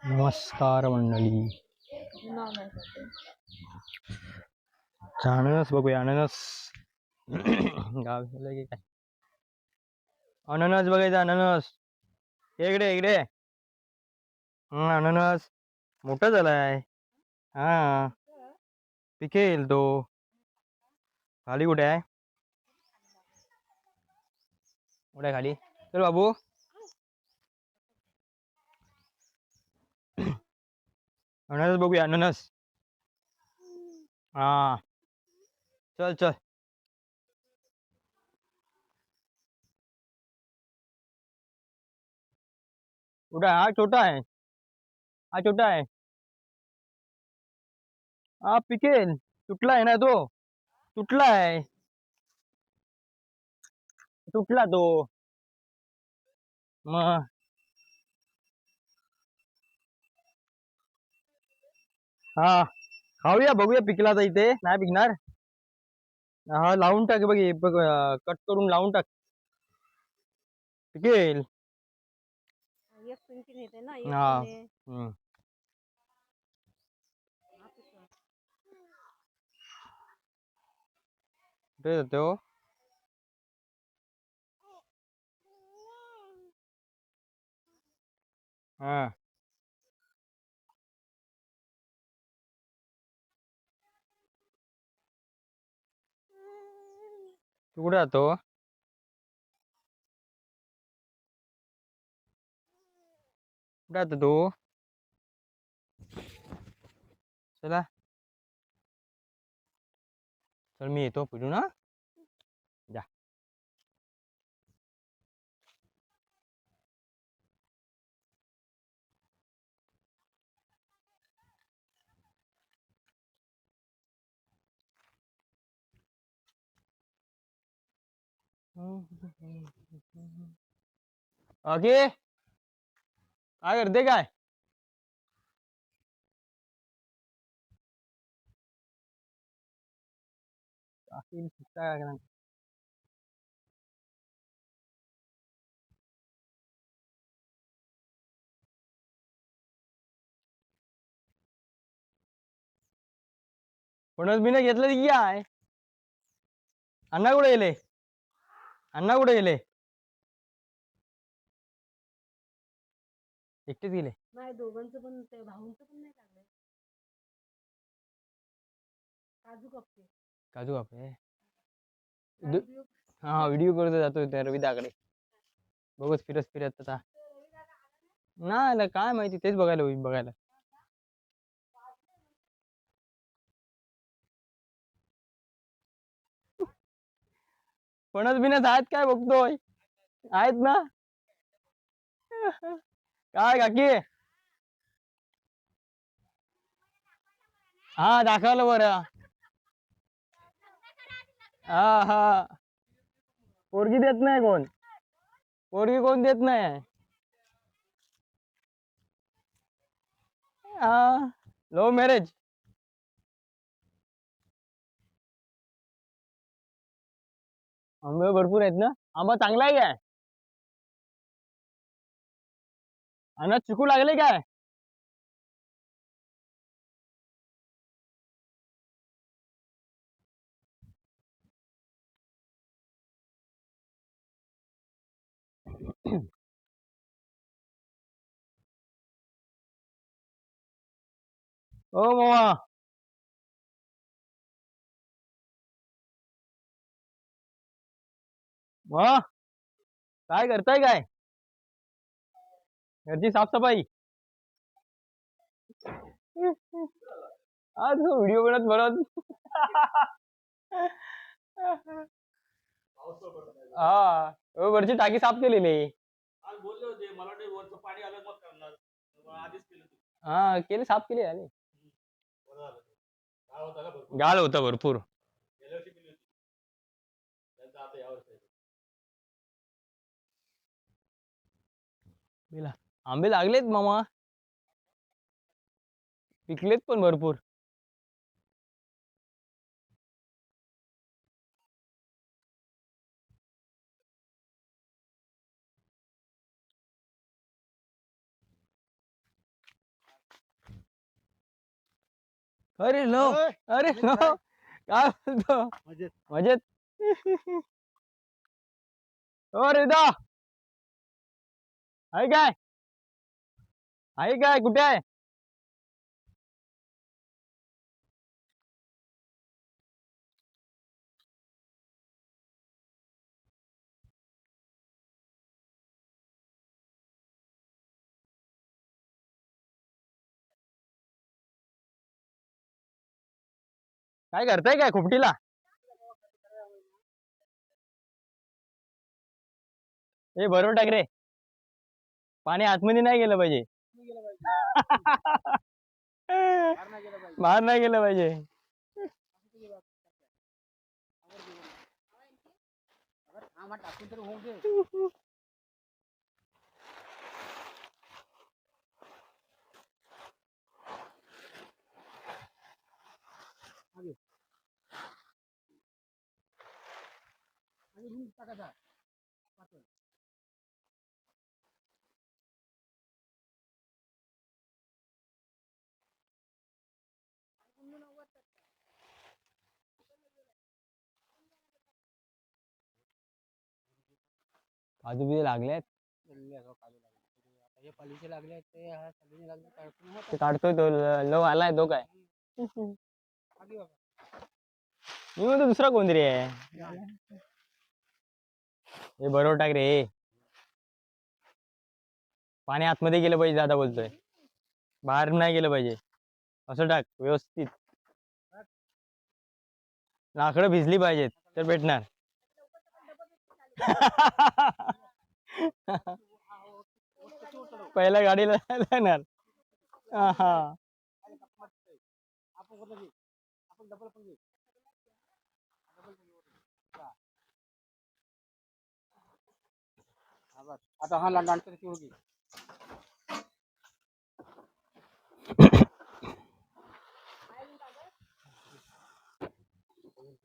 नमस्कार मंडळी. नाव नाही सांगते. अननस बघूया अननस. गाव झालं की काय? अननस बघायचा अननस. इकडे इकडे. अननस मोठा झालाय. हा पिकेल तो. खाली कुठे आहे? कुठे आहे खाली? चल बाबू. अननस बघूया अननस. हा चल चल. कुठे आहे? हा छोटा आहे. हा छोटा आहे. हा पिकेल. तुटला आहे ना तो. तुटला आहे. तुटला तो. मग हा खाऊया बघूया पिकला तर इथे नाही पिकणार. हा लावून टाक बघ हे बघ कट करून लावून टाक. पिकेल. एक पिंकी नेते ना एक हा कोणी कुठे जातो? हा तू कुठे जातो? कुठे जातो तू? चला चल मी येतो फिरू ना. जा. ओके काय करते काय? काय कोणच मी नाही घेतलं की आहे. अण्णा कुठे गेले? अण्णा कुठे गेले? एकटेच गेले. नाही दोघांचं पण ते भाऊंचं पण नाही टाकलंय काजू कपते काजू बापरे. व्हिडिओ हा व्हिडिओ करत जातो त्या रविदाकडे. बघत फिरत फिरत आता नाही काय माहिती तेच बघायला होईल बघायला. फणस बिनस आहेत काय बघतोय? आहेत ना. काय काकी? हा दाखवलं बरं. हा हा पोरगी देत नाही कोण. पोरगी कोण देत नाही. हा लव्ह मॅरेज. आंबे भरपूर आहेत ना. आंबा चांगला आहे काय? अनाज चिकू लागले काय? ओ मामा. मग काय करताय काय? घरची साफसफाई. आज व्हिडिओ बनत बनत. हा वरची टाकी साफ केलेली. हा केली साफ केली आली. गाळ होता भरपूर. आंबे लागलेत मामा. पिकलेत पण भरपूर. अरे नो. अरे नो. काय बोलतो मजेत. ओ रिदा आहे काय? आहे काय? कुठे आहे? काय करताय काय खुपटीला? हे बरोबर टाक रे. पाणी आतमध्ये नाही गेलं पाहिजे. बाहेर नाही गेलं पाहिजे. काजू बिजू लागलेत. ते काढतोय तो लो आलाय तो काय? मी म्हणतो दुसरा कोणतरी आहे. हे बरोबर टाक रे. पाणी आतमध्ये गेलं पाहिजे दादा बोलतोय. बाहेर नाही गेलं पाहिजे. असं टाक व्यवस्थित. लाकडं भिजली पाहिजेत तर भेटणार. पहिल्या गाडीला जाणार. हा. आता हा लांडतर होगी.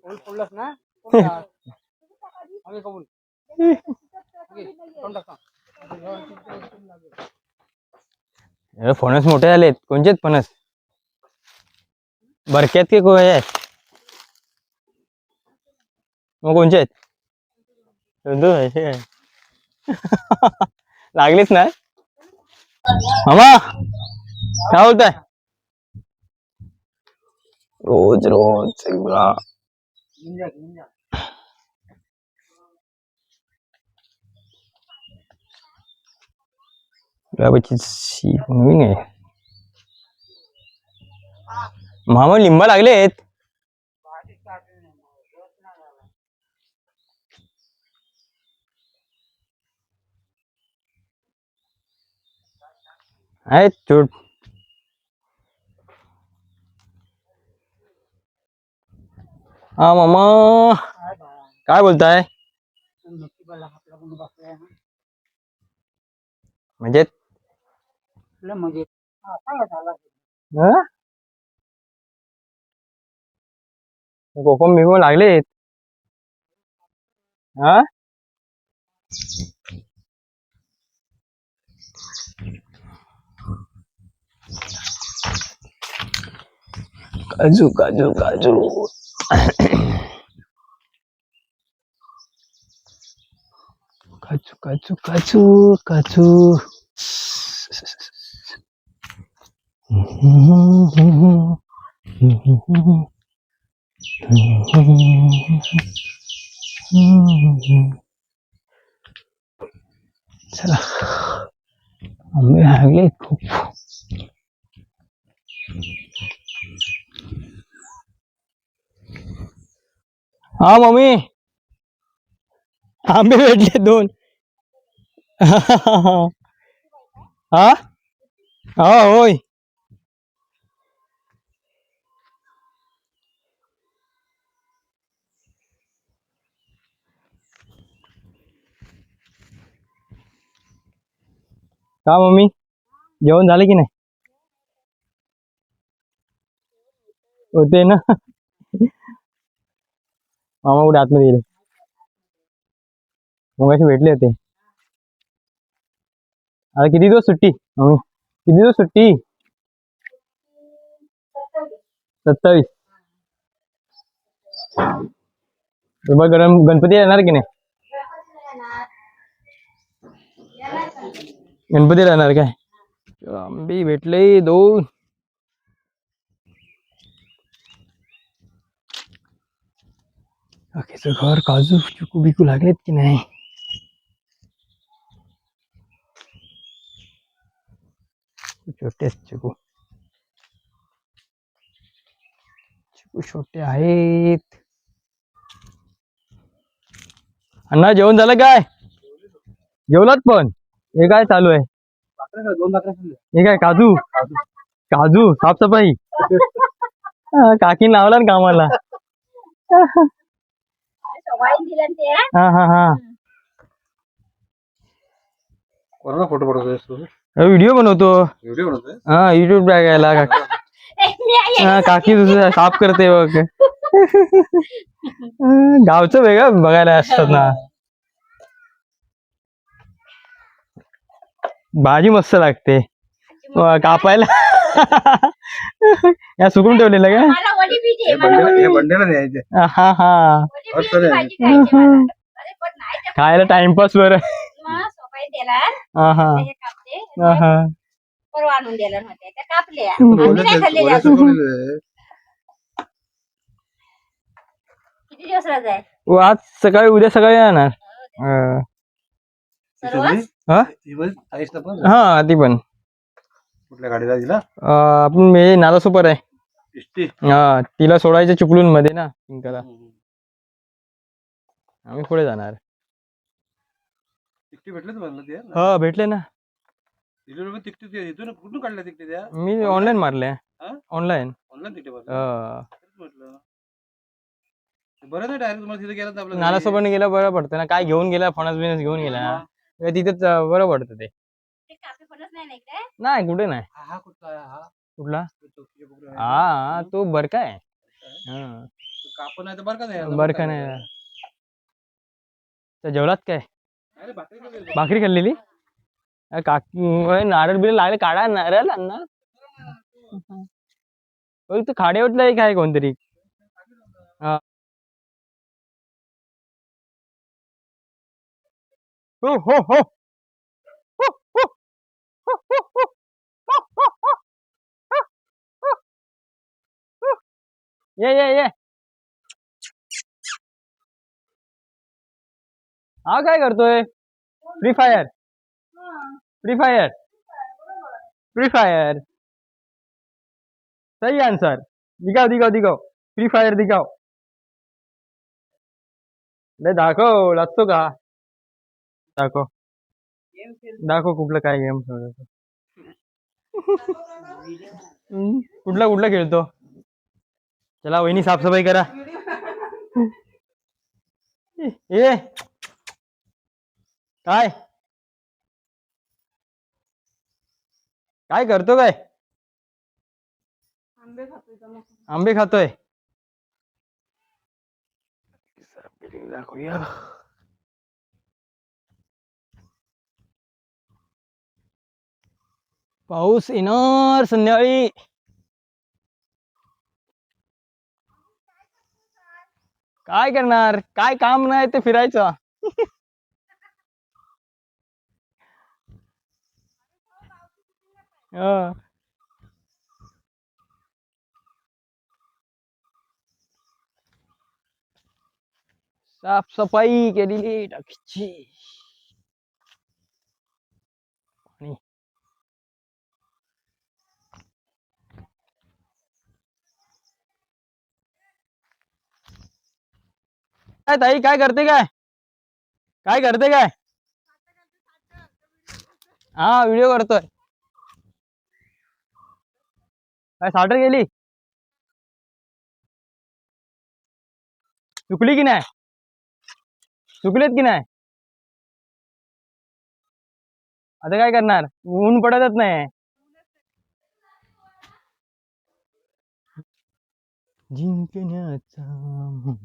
पडलंस ना कबूल फणस मोठे झालेत. कोणचे आहेत फणस? बरक्यात की कोय आहेत? मग कोणचे आहेत? लागलीच ना मामा. काय बोलताय? रोज रोज नवीन आहे. मामा लिंबा लागलेत. आहेत चोट. हा मामा काय बोलताय? म्हणजे कोकम बिकम लागलेत. हा काजू काजू काजू. काजू काजू काजू काजू. चला आंबे लागले खूप. हा मम्मी आंबे भेटले 2. हा हा होय. का मम्मी जेवण झालं की नाही? होते ना. मामा कुठे आतमध्ये गेले? मग असे भेटले होते. आता किती दिवस सुट्टी मम्मी? किती दिवस सुट्टी? 27. बघ गणपती येणार की नाही? गणपती राहणार काय? आंबे भेटले 2. बाकीचं घर काजू चिकू बिकू लागलेत की नाही? छोटेच चिकू चिकू छोटे आहेत. अण्णा जेवण झालं काय? जेवलात पण? हे काय चालू आहे? 2 भाकऱ्या खाल्ल्या. हे काय काजू? काजू साफसफाई. काकी लावला ना कामाला. हा हा हा. कोणाला फोटो पाठवतोयस तू? व्हिडिओ बनवतो. व्हिडिओ बनवतोय? हा युट्यूब टाकायला. हा, काकी दुसरं साफ करते बघ. गावचं वेगळं बघायला असतात ना. भाजी मस्त लागते कापायला. या सुकून ठेवलेलं काय? हे बंडेला द्यायचे. हा हा. खायला टाइमपास वर. हा हा हा हा. परवा आणून दिलं होते त्या कापल्या ओले आम्ही नाही खाल्ले ओले अजून. सुकवलेले. किती दिवस राहत आज सकाळी उद्या सकाळी येणार. सर्व हा ही बघ, ताईसला पण. हा ती पण कुठल्या गाडीला दिला? आपण मे नाला सुपर आहे. इष्टी. हा तिला सोडायचं चिपळूण मध्ये ना पिंकाला. आम्ही पुढे जाणार. तिकटी भेटले तुम्हाला ते? हा भेटले ना. दिले रुपये तिकटी ते इथून कुठून काढल्या तिकटी त्या? मी ऑनलाईन मारले. हा? ऑनलाईन. ऑनलाईन तिकटी भरल्या? म्हटलं. बरं नाही डायरेक्ट तुम्हाला तिथे गेलं तर आपलं नाला घरी. सोबत गेलं बरं पडतं ना. काय घेऊन गेला फणस बिनस घेऊन गेला तिथेच बरं पडतं ते. ते कापे पणच नाही ना इकडे. नाही कुठे नाही. हा कुठला आहे हा? कुठला? तो चौकीच्या कोपऱ्यावर आहे. हा तो बरका आहे. हा तो कापड नाही तर बरं का नाही. बरका नाही. तर जेवलात काय? अरे भाकरी खाल्ली. भाकरी खाल्लेली? काकी नारळ बिरळ लागले काढा नारळ अण्णा. तू खाड्यावरला एक आहे कोणतरी. हा हो हो हो. ये ये ये. हा काय करतोय? Free fire. Free fire. Free fire. सही आंसर. दिखाओ दिखाओ दिखाओ. फ्री फायर दिखाओ. नाही दाखव लागतो का? दाखव दाखव कुठलं काय गेम खेळतो. कुठला कुठला खेळतो? चला वहिनी साफसफाई करा. ए काय काय करतो काय? आंबे खातोय का मग? आंबे खातोय. दाखवूया. पाऊस येणार संध्याकाळी. काय करणार? काय काम नाही ते फिरायचं. हा. साफसफाई केलेली टाकीची. आणि काय ताई काय करते काय? काय करते काय? हा व्हिडिओ करतोय. काय साठर गेली? चुकली की नाही? चुकलेत की नाही? आता काय करणार? ऊन पडतच नाही. जिंकण्याचा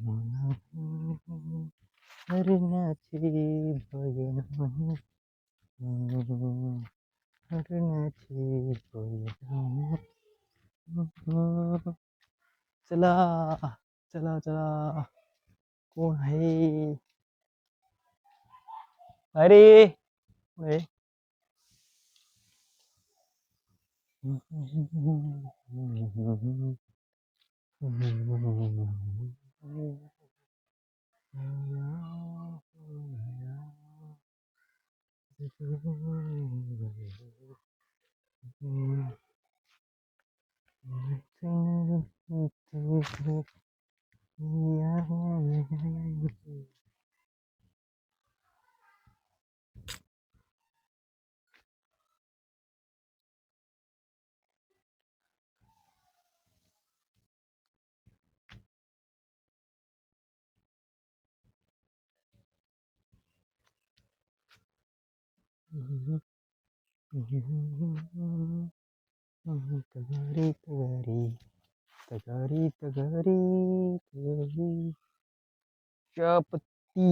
मला हरण्याचे भय नाही. हरण्याचे भय नाही. चला चला चला, कोण आहे? अरे अरे. तगारी तगारी तगारी तगारी तगारी चहापत्ती.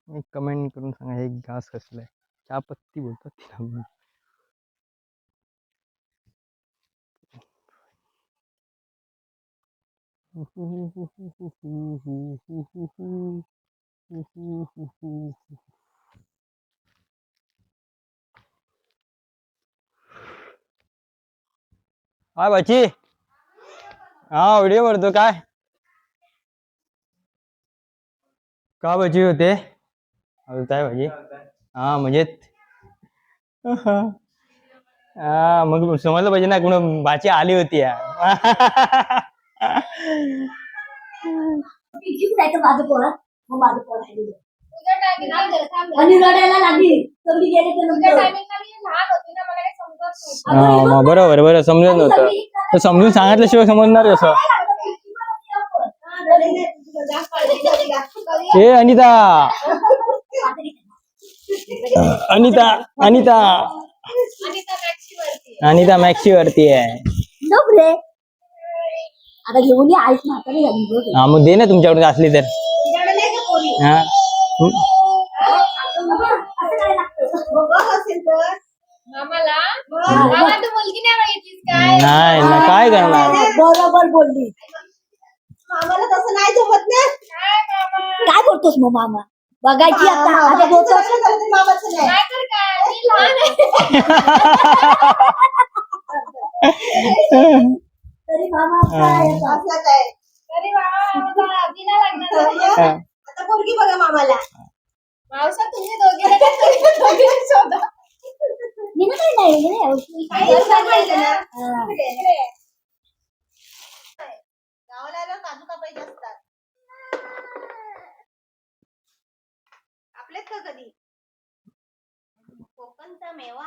एक कमेंट करून सांगा हे घास कसलाय. चहापत्ती बोलतात तिला. काय बाची? हा व्हिडिओ करतो. काय का बाची होते? काय भाजी? हा म्हणजे हा मग समजलं पाहिजे ना, कोण बाची आली होती या. माझं पोर मग माझं पोर आणि रडायला लागली तर मी गेले हा बरोबर बरं समजत नव्हतं. समजून सांगितल्याशिवाय समजणार कसं? ए अनिता अनिता अनिता अनिता मॅक्सी वरती आहे. आता घेऊन ये. आईच म्हातारी झाली. हा मग दे ना तुमच्याकडे असली तर. हा नाही ना काय करणार. बरोबर बोलली. मामाला तसं नाही जमत ना. काय बोलतोस मग मामा? बघायची आता. आता बोलतोस मामाचं नाही. तरी मामा काय तरी मामा दिना लागणार. आता पोरगी बघा मामाला. मावसा तुम्ही दोघे शोधा. मी ना काय नाही गावाला काजू कापायचे असतात. आपलेच का कधी कोकणचा मेवा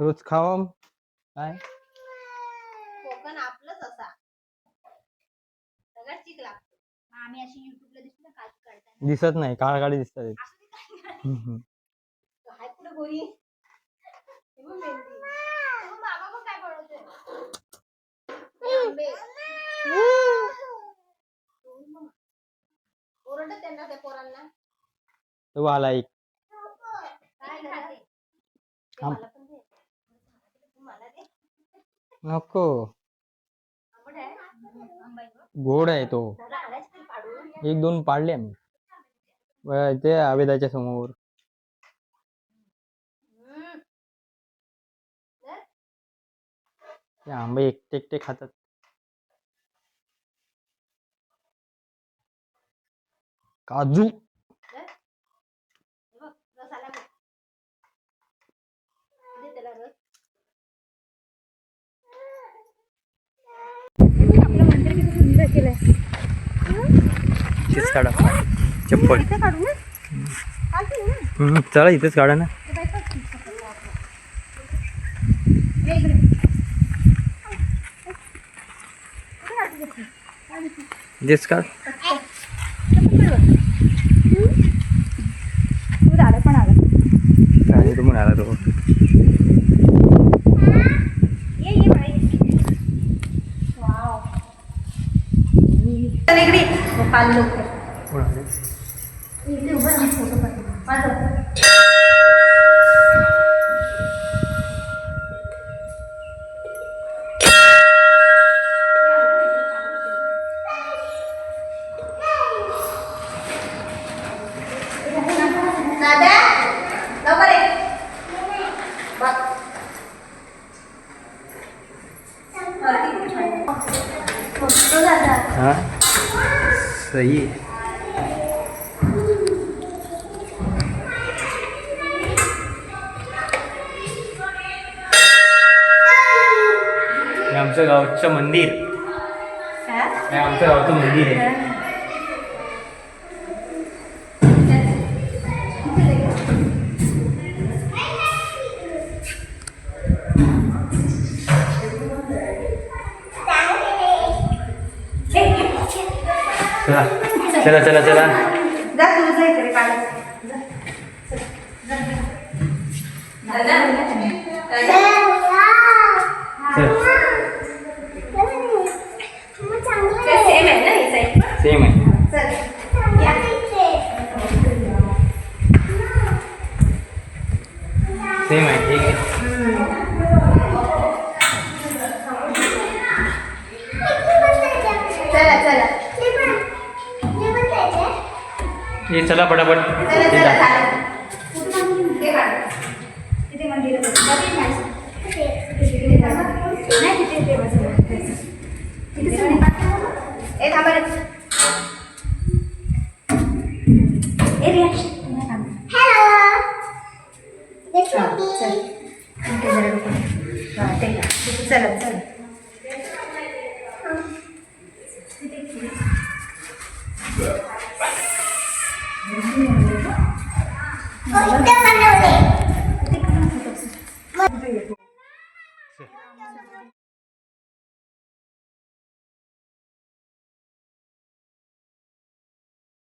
रोज खावा काय. कोकण आपलंच असा सगळं चिक लागतो. आम्ही अशी युट्यूबला दिसतो ना काजू काढताना. दिसत नाही, काळ काळी दिसतात. काय पुढे गोरी मामा पण काय बनवते. ओरडत त्यांना त्या पोरांना. तो आला एक. काय खाते ते मला पण दे. मला दे नको. गोड आहे तो. एक दोन पाडले आम्ही ते आवेदाच्या समोर. ते आंबे एकटे एकटे खातात. काजू काढा चप्पल. चला इथेच काढा ना. तेच काढ. तो पण आला तो. सही हे आमच्या गावचं मंदिर हे आमच्या गावचं मंदिर आहे चला चला चला चला सेम आहे सेम आहे ठीक आहे ये चला पटापट ये जा. चला